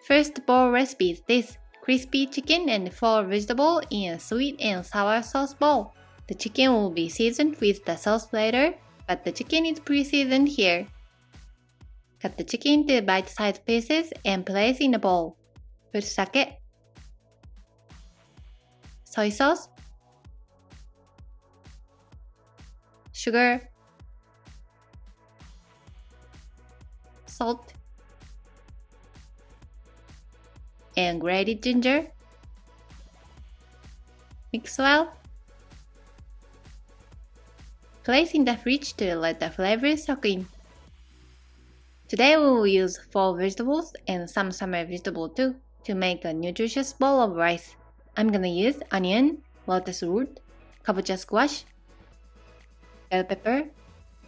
First bowl recipe is this: crispy chicken and 4 vegetables in a sweet and sour sauce bowl. The chicken will be seasoned with the sauce later, but the chicken is pre-seasoned here. Cut the chicken into bite-sized pieces and place in a bowl. Put sake, soy sauce, sugar, salt, and grated ginger. Mix well. Place in the fridge to let the flavors soak in. Today we will use 4 vegetables and some summer vegetable too to make a nutritious bowl of rice. I'm gonna use onion, lotus root, kabocha squash, bell pepper,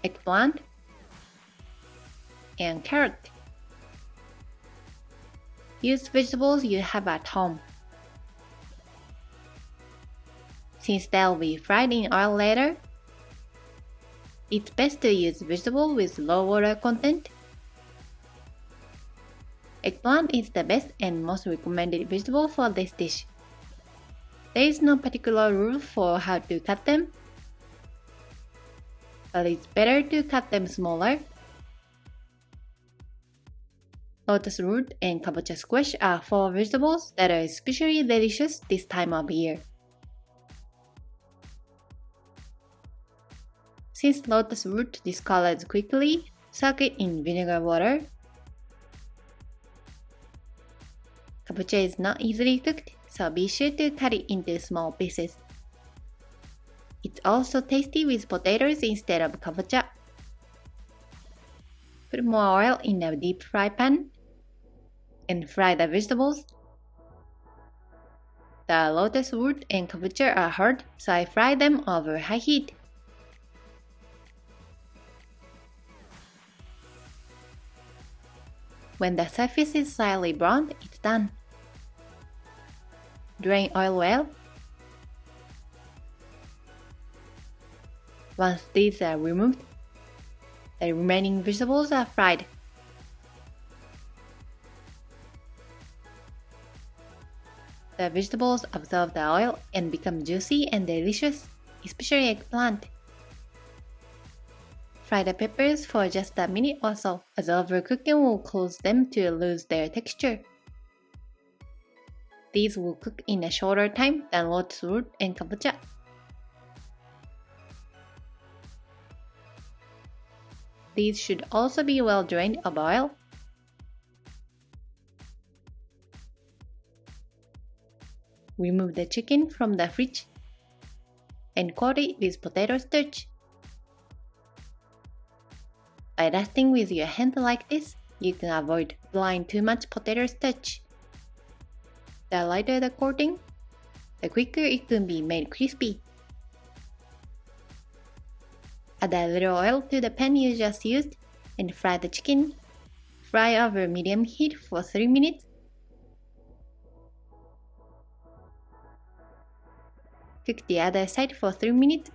eggplant, and carrot. Use vegetables you have at home. Since they'll be fried in oil later, it's best to use vegetables with low water content. Eggplant is the best and most recommended vegetable for this dish. There is no particular rule for how to cut them, but it's better to cut them smaller. Lotus root and kabocha squash are 4 vegetables that are especially delicious this time of year. Since lotus root discolors quickly, soak it in vinegar water. Kabocha is not easily cooked, so be sure to cut it into small pieces. It's also tasty with potatoes instead of kabocha. Put more oil in a deep fry pan and fry the vegetables. The lotus root and kabocha are hard, so I fry them over high heat. When the surface is slightly browned, it's done. Drain oil well. Once these are removed, the remaining vegetables are fried. The vegetables absorb the oil and become juicy and delicious, especially eggplant. Fry the peppers for just a minute or so, as overcooking will cause them to lose their texture. These will cook in a shorter time than lotus root and kabocha. These should also be well drained of oil. Remove the chicken from the fridge and coat it with potato starch. By dusting with your hand like this, you can avoid applying too much potato starch. The lighter the coating, the quicker it can be made crispy. Add a little oil to the pan you just used and fry the chicken. Fry over medium heat for 3 minutes. Cook the other side for 3 minutes.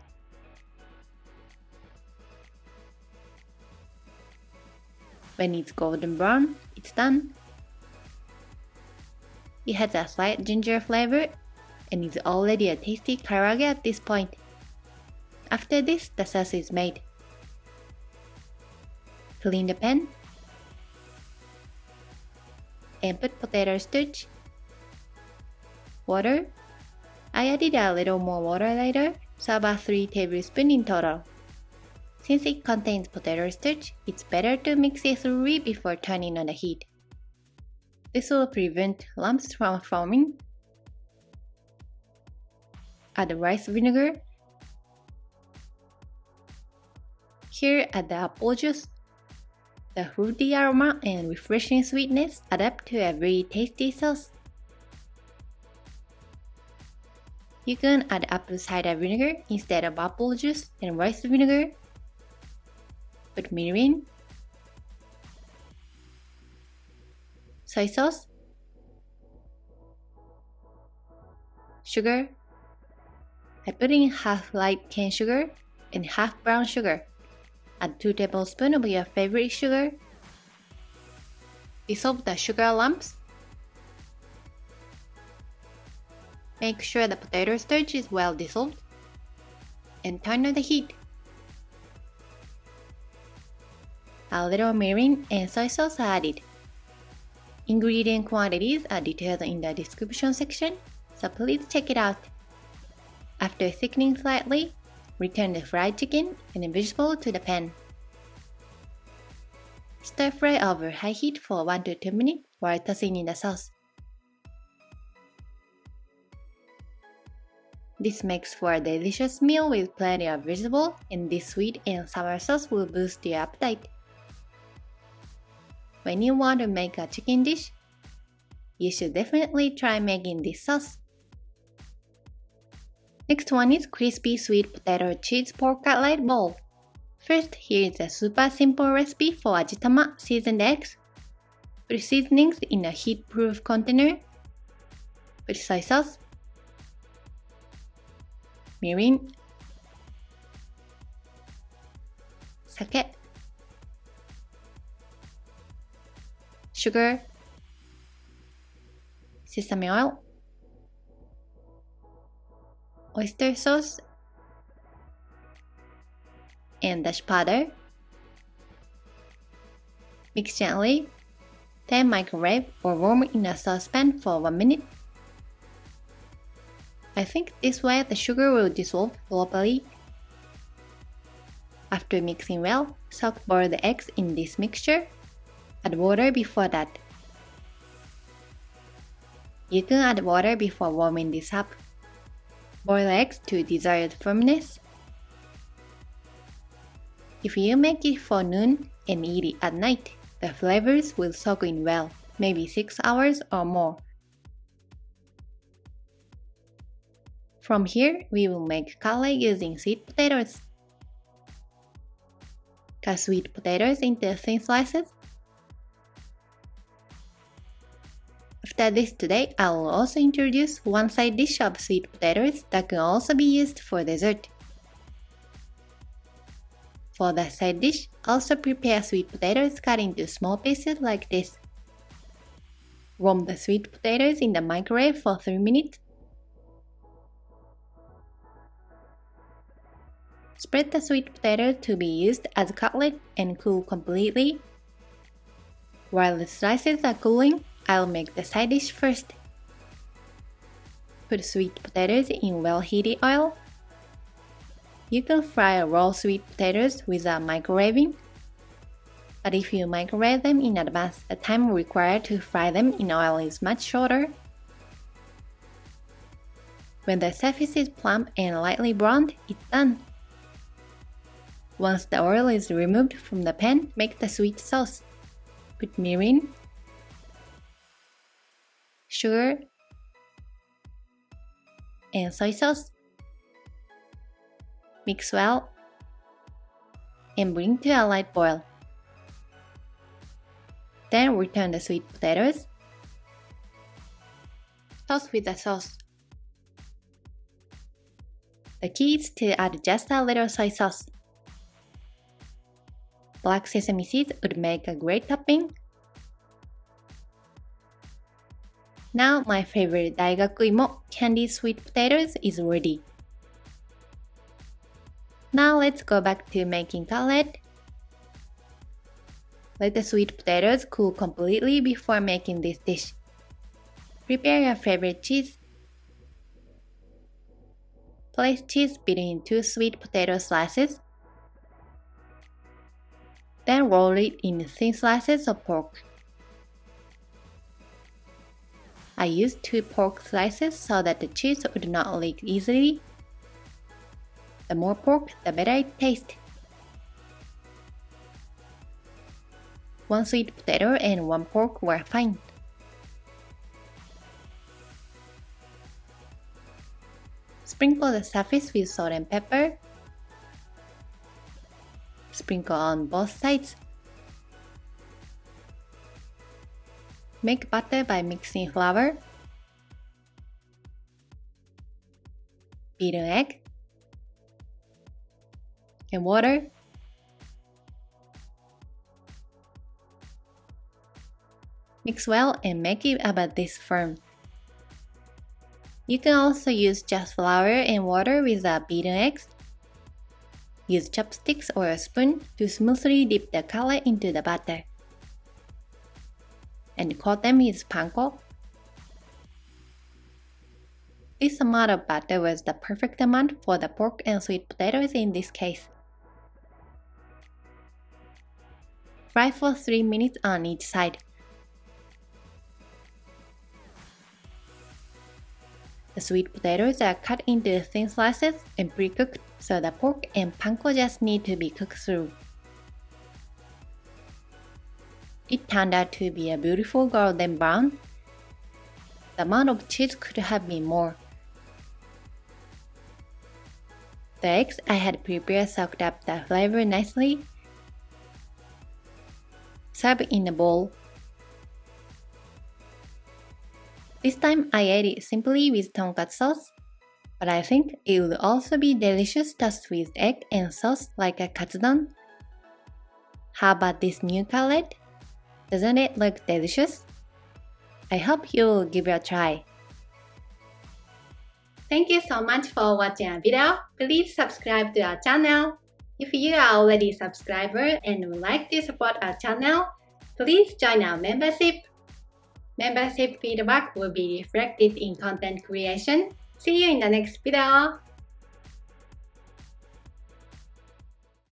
When it's golden brown, it's done. It has a slight ginger flavor and is already a tasty karaage at this point. After this, the sauce is made. Clean the pan and put potato starch, water. I added a little more water later, so about 3 tablespoons in total. Since it contains potato starch, it's better to mix it thoroughly before turning on the heat. This will prevent lumps from forming. Add rice vinegar. Here, add the apple juice. The fruity aroma and refreshing sweetness add up to a very tasty sauce. You can add apple cider vinegar instead of apple juice and rice vinegar. Put mirin, soy sauce, sugar. I put in half light cane sugar and half brown sugar. Add 2 tablespoons of your favorite sugar. Dissolve the sugar lumps Make sure the potato starch is well dissolved and turn on the heat. A little mirin and soy sauce are added. Ingredient quantities are detailed in the description section, so please check it out. After thickening slightly, return the fried chicken and vegetable to the pan. Stir fry over high heat for 1 to 2 minutes while tossing in the sauce. This makes for a delicious meal with plenty of vegetables, and this sweet and sour sauce will boost your appetite. When you want to make a chicken dish, you should definitely try making this sauce. Next one is crispy sweet potato cheese pork cutlet bowl. First, here is a super simple recipe for ajitama seasoned eggs. Put seasonings in a heat-proof container. Put soy sauce, mirin, sake, sugar, sesame oil, oyster sauce, and dashi powder. Mix gently, then microwave or warm in a saucepan for 1 minute. I think this way the sugar will dissolve properly. After mixing well, soak boiled eggs in this mixture. Add water before that. You can add water before warming this up. Boil eggs to desired firmness. If you make it for noon and eat it at night, the flavors will soak in well, maybe 6 hours or more. From here, we will make cutlet using sweet potatoes. Cut sweet potatoes into thin slices. After this today, I will also introduce one side dish of sweet potatoes that can also be used for dessert. For the side dish, also prepare sweet potatoes cut into small pieces like this. Warm the sweet potatoes in the microwave for 3 minutes. Spread the sweet potatoes to be used as cutlet and cool completely. While the slices are cooling, I'll make the side dish first. Put sweet potatoes in well-heated oil. You can fry raw sweet potatoes without microwaving, but if you microwave them in advance, the time required to fry them in oil is much shorter. When the surface is plump and lightly browned, it's done. Once the oil is removed from the pan, make the sweet sauce. Put mirin, sugar, and soy sauce. Mix well and bring to a light boil. Then return the sweet potatoes. Toss with the sauce. The key is to add just a little soy sauce. Black sesame seeds would make a great topping. Now my favorite Daigaku-imo candied sweet potatoes is ready. Now let's go back to making cutlet. Let the sweet potatoes cool completely before making this dish. Prepare your favorite cheese. Place cheese between 2 sweet potato slices. Then roll it in thin slices of pork. I used 2 pork slices so that the cheese would not leak easily. The more pork, the better it tastes. 1 sweet potato and 1 pork were fine. Sprinkle the surface with salt and pepper. Sprinkle on both sides. Make butter by mixing flour, beaten egg, and water. Mix well and make it about this firm. You can also use just flour and water with the beaten eggs. Use chopsticks or a spoon to smoothly dip the cutlet into the batter. And coat them with panko. This amount of batter was the perfect amount for the pork and sweet potatoes in this case. Fry for 3 minutes on each side. The sweet potatoes are cut into thin slices and pre-cooked, so the pork and panko just need to be cooked through. It turned out to be a beautiful golden brown. The amount of cheese could have been more. The eggs I had prepared soaked up the flavor nicely. Serve in a bowl. This time I ate it simply with tonkatsu sauce, but I think it would also be delicious tossed with egg and sauce like a katsudon. How about this new cutlet? Doesn't it look delicious? I hope you will give it a try. Thank you so much for watching our video. Please subscribe to our channel. If you are already a subscriber and would like to support our channel, please join our membership. Membership feedback will be reflected in content creation. See you in the next video.